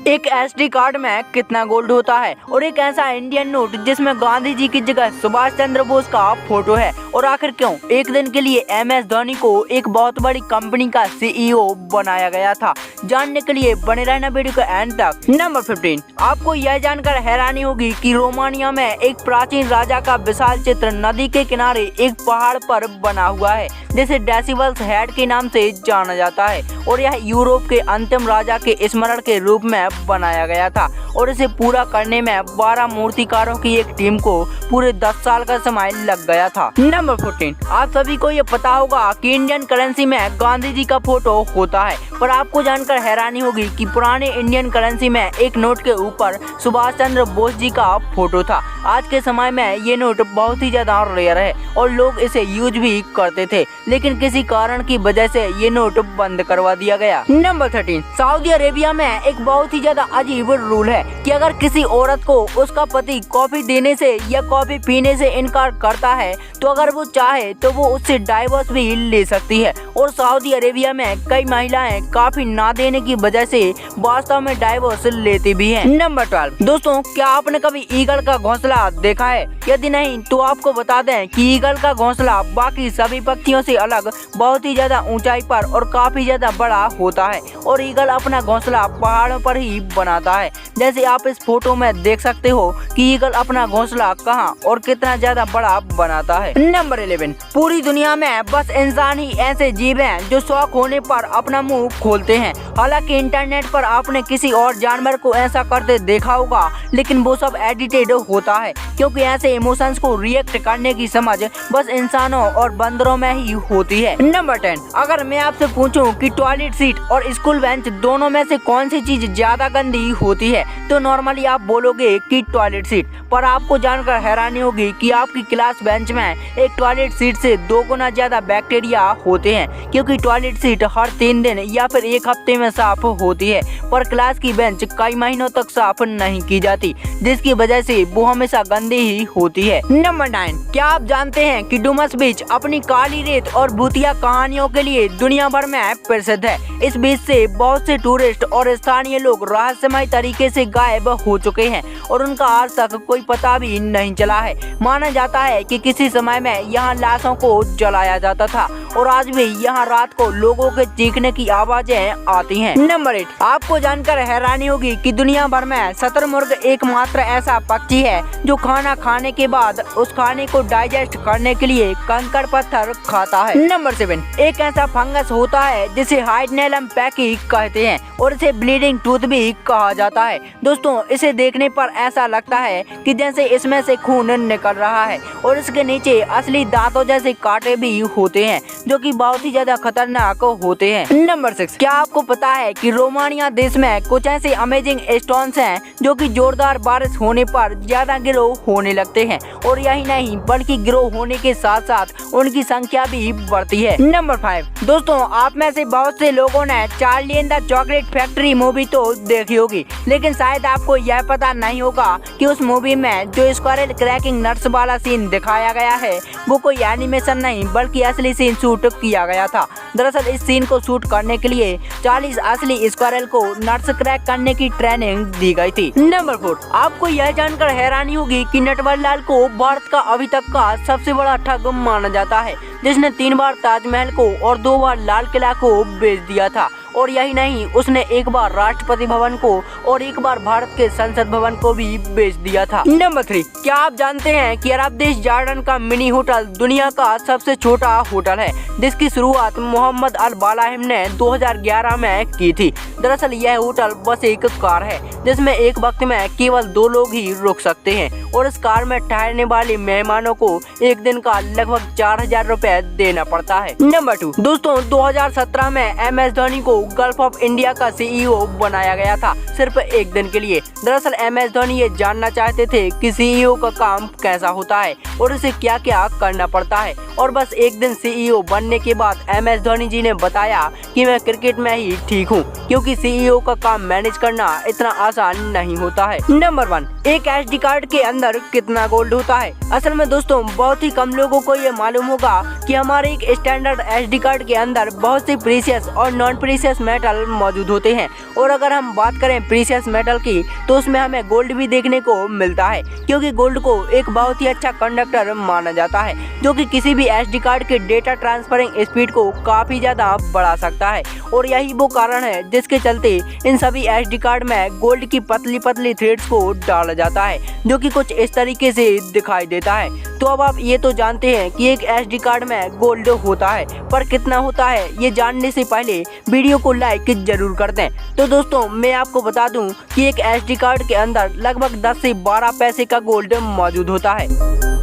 एक SD card में कितना गोल्ड होता है और एक ऐसा इंडियन नोट जिसमें गांधी जी की जगह सुभाष चंद्र बोस का फोटो है और आखिर क्यों एक दिन के लिए एमएस धोनी को एक बहुत बड़ी कंपनी का सीईओ बनाया गया था। जानने के लिए बने रहना वीडियो के एंड तक। नंबर 15, आपको यह जानकर हैरानी होगी कि रोमानिया में एक प्राचीन राजा का विशाल चित्र नदी के किनारे एक पहाड़ पर बना हुआ है जिसे डेसिबल्स हेड के नाम से जाना जाता है और यह यूरोप के अंतिम राजा के स्मरण के रूप में बनाया गया था और इसे पूरा करने में 12 मूर्तिकारों की एक टीम को पूरे 10 साल का समय लग गया था। नंबर 14, आप सभी को ये पता होगा कि इंडियन करेंसी में गांधी जी का फोटो होता है, पर आपको जानकर हैरानी होगी कि पुराने इंडियन करेंसी में एक नोट के ऊपर सुभाष चंद्र बोस जी का फोटो था। आज के समय में ये नोट बहुत ही ज्यादा रेयर है और लोग इसे यूज भी करते थे, लेकिन किसी कारण की वजह से ये नोट बंद करवा दिया गया। नंबर 13, सऊदी अरेबिया में एक बहुत ही ज्यादा अजीब रूल है कि अगर किसी औरत को उसका पति कॉफी देने से या कॉफी पीने से इनकार करता है तो अगर वो चाहे तो वो उससे डाइवोर्स भी ले सकती है और सऊदी अरेबिया में कई महिलाएं कॉफी ना देने की वजह से वास्तव में डाइवोर्स लेती भी हैं। नंबर 12, दोस्तों क्या आपने कभी ईगल का घोंसला देखा है? यदि नहीं तो आपको बता दें कि ईगल का घोंसला बाकी सभी पक्षियों से अलग बहुत ही ज्यादा ऊंचाई पर और काफी ज्यादा बड़ा होता है और ईगल अपना घोंसला पहाड़ों पर ही बनाता है। जैसे आप इस फोटो में देख सकते हो कि ईगल अपना घोंसला कहां और कितना ज्यादा बड़ा बनाता है। नंबर 11, पूरी दुनिया में बस इंसान ही ऐसे जीव हैं जो शौक होने पर अपना मुंह खोलते हैं। हालांकि इंटरनेट पर आपने किसी और जानवर को ऐसा करते देखा होगा, लेकिन वो सब एडिटेड होता है क्योंकि ऐसे इमोशंस को रिएक्ट करने की समझ बस इंसानों और बंदरों में ही होती है। नंबर 10, अगर मैं आपसे पूछूं कि टॉयलेट सीट और स्कूल बेंच दोनों में से कौन सी चीज ज्यादा गंदी होती है तो नॉर्मली आप बोलोगे कि टॉयलेट सीट, पर आपको जानकर हैरानी होगी कि आपकी क्लास बेंच में एक टॉयलेट सीट से 2 गुना ज्यादा बैक्टीरिया होते हैं क्योंकि टॉयलेट सीट हर 3 दिन या फिर 1 हफ्ते में साफ होती है, पर क्लास की बेंच कई महीनों तक साफ नहीं की जाती जिसकी वजह से वो हमेशा गंदी ही होती है। नंबर 9, क्या आप जानते हैं कि डुमस बीच अपनी काली रेत और भूतिया कहानियों के लिए दुनिया भर में प्रसिद्ध है। इस बीच से बहुत से टूरिस्ट और स्थानीय लोग रहस्यमय तरीके से गायब हो चुके हैं और उनका आज तक कोई पता भी नहीं चला है। माना जाता है कि किसी समय में यहाँ लाशों को जलाया जाता था और आज भी यहाँ रात को लोगों के चीखने की आवाजें आती हैं। नंबर 8, आपको जानकर हैरानी होगी कि दुनिया भर में शतुरमुर्ग एकमात्र ऐसा पक्षी है जो खाना खाने के बाद उस खाने को डाइजेस्ट करने के लिए कंकड़ पत्थर खाता है। नंबर 7, एक ऐसा फंगस होता है जिसे हाइड्रोनेलम पैकी कहते हैं और इसे ब्लीडिंग टूथ भी कहा जाता है। दोस्तों इसे देखने पर ऐसा लगता है कि जैसे इसमें से खून निकल रहा है और इसके नीचे असली दांतों जैसे कांटे भी होते हैं जो कि बहुत ही ज्यादा खतरनाक होते हैं। नंबर 6, क्या आपको पता है कि रोमानिया देश में कुछ ऐसे अमेजिंग स्टोन्स हैं जो कि जोरदार बारिश होने पर ज्यादा गिरो होने लगते हैं और यही नहीं बल्कि गिरो होने के साथ साथ उनकी संख्या भी बढ़ती है। नंबर 5, दोस्तों आप में से बहुत से लोगों ने Charlie and the chocolate factory movie तो देखी होगी, लेकिन शायद आपको यह पता नहीं होगा कि उस मूवी में जो स्क्वायरल क्रैकिंग नट्स वाला सीन दिखाया गया है वो कोई एनिमेशन नहीं बल्कि असली सीन शूट किया गया था। दरअसल इस सीन को शूट करने के लिए 40 असली स्क्वायरल को नट्स क्रैक करने की ट्रेनिंग दी गई थी। नंबर 4, आपको यह जानकर हैरानी होगी कि नटवर लाल को भारत का अभी तक का सबसे बड़ा ठग माना जाता है जिसने 3 बार ताजमहल को और 2 बार लाल किला को बेच दिया था और यही नहीं उसने 1 बार राष्ट्रपति भवन को और 1 बार भारत के संसद भवन को भी बेच दिया था। नंबर 3, क्या आप जानते हैं कि अरब देश जॉर्डन का मिनी होटल दुनिया का सबसे छोटा होटल है जिसकी शुरुआत मोहम्मद अल बालाहिम ने 2011 में की थी। दरअसल यह होटल बस एक कार है जिसमें एक वक्त में केवल 2 लोग ही रुक सकते हैं और इस कार में ठहरने वाले मेहमानों को एक दिन का लगभग 4000 रुपए देना पड़ता है। नंबर 2, दोस्तों 2017 में एमएस धोनी को गल्फ ऑफ इंडिया का सीईओ बनाया गया था सिर्फ एक दिन के लिए। दरअसल एमएस धोनी ये जानना चाहते थे कि सीईओ का काम कैसा होता है और उसे क्या क्या करना पड़ता है और बस एक दिन सीईओ बनने के बाद एमएस धोनी जी ने बताया कि मैं क्रिकेट में ही ठीक हूँ क्योंकि सीईओ का काम मैनेज करना इतना आसान नहीं होता है। नंबर 1, एक एसडी कार्ड के अंदर अंदर कितना गोल्ड होता है। असल में दोस्तों बहुत ही कम लोगों को ये मालूम होगा कि हमारे एक स्टैंडर्ड SD कार्ड के अंदर बहुत सी प्रीशियस और नॉन प्रीशियस मेटल मौजूद होते हैं। और अगर हम बात करें प्रीशियस मेटल की तो उसमें हमें गोल्ड भी देखने को मिलता है, क्योंकि गोल्ड को एक बहुत ही अच्छा कंडक्टर माना जाता है जो कि किसी भी SD कार्ड के डेटा ट्रांसफरिंग स्पीड को काफी ज्यादा बढ़ा सकता है। और यही वो कारण है जिसके चलते इन सभी SD कार्ड में गोल्ड की पतली पतली थ्रेड्स को डाला जाता है, जो कि कुछ इस तरीके से दिखाई देता है। तो अब आप ये तो जानते हैं कि एक SD कार्ड में गोल्ड होता है, पर कितना होता है ये जानने से पहले वीडियो को लाइक जरूर कर दें। तो दोस्तों मैं आपको बता दूं कि एक SD कार्ड के अंदर लगभग 10 से 12 पैसे का गोल्ड मौजूद होता है।